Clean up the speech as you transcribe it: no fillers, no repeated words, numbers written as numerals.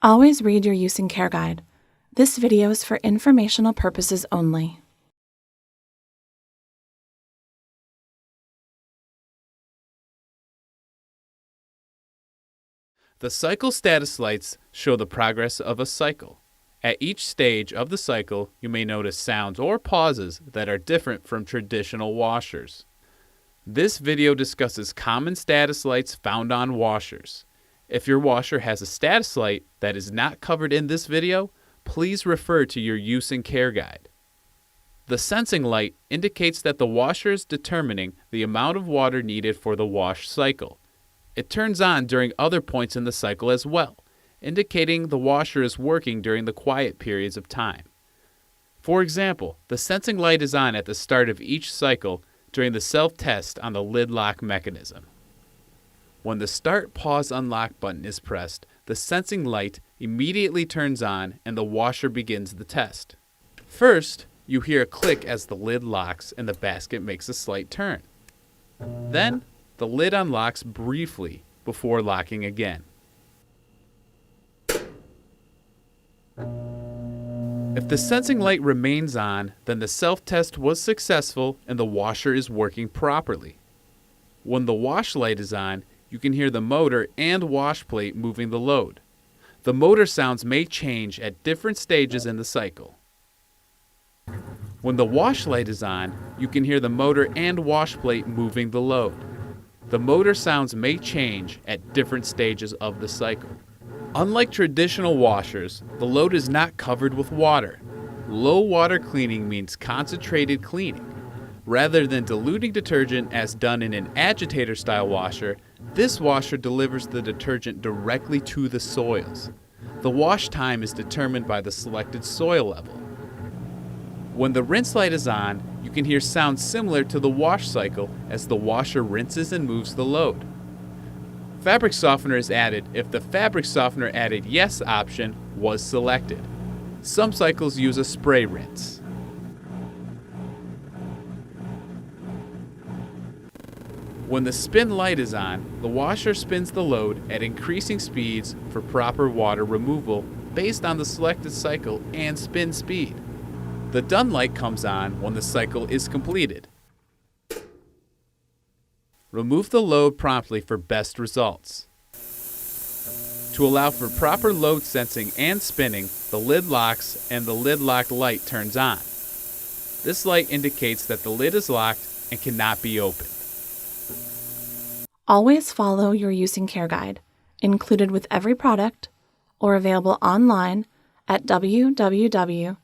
Always read your use and care guide. This video is for informational purposes only. The cycle status lights show the progress of a cycle. At each stage of the cycle, you may notice sounds or pauses that are different from traditional washers. This video discusses common status lights found on washers. If your washer has a status light that is not covered in this video, please refer to your use and care guide. The sensing light indicates that the washer is determining the amount of water needed for the wash cycle. It turns on during other points in the cycle as well, indicating the washer is working during the quiet periods of time. For example, the sensing light is on at the start of each cycle during the self-test on the lid lock mechanism. When the Start, Pause, Unlock button is pressed, the sensing light immediately turns on and the washer begins the test. First, you hear a click as the lid locks and the basket makes a slight turn. Then, the lid unlocks briefly before locking again. If the sensing light remains on, then the self-test was successful and the washer is working properly. When the wash light is on, you can hear the motor and wash plate moving the load. The motor sounds may change at different stages in the cycle. When the wash light is on, you can hear the motor and wash plate moving the load. The motor sounds may change at different stages of the cycle. Unlike traditional washers, the load is not covered with water. Low water cleaning means concentrated cleaning. Rather than diluting detergent as done in an agitator-style washer, this washer delivers the detergent directly to the soils. The wash time is determined by the selected soil level. When the rinse light is on, you can hear sounds similar to the wash cycle as the washer rinses and moves the load. Fabric softener is added if the fabric softener added yes option was selected. Some cycles use a spray rinse. When the spin light is on, the washer spins the load at increasing speeds for proper water removal based on the selected cycle and spin speed. The done light comes on when the cycle is completed. Remove the load promptly for best results. To allow for proper load sensing and spinning, the lid locks and the lid lock light turns on. This light indicates that the lid is locked and cannot be opened. Always follow your use and care guide, included with every product, or available online at www.maytag.com.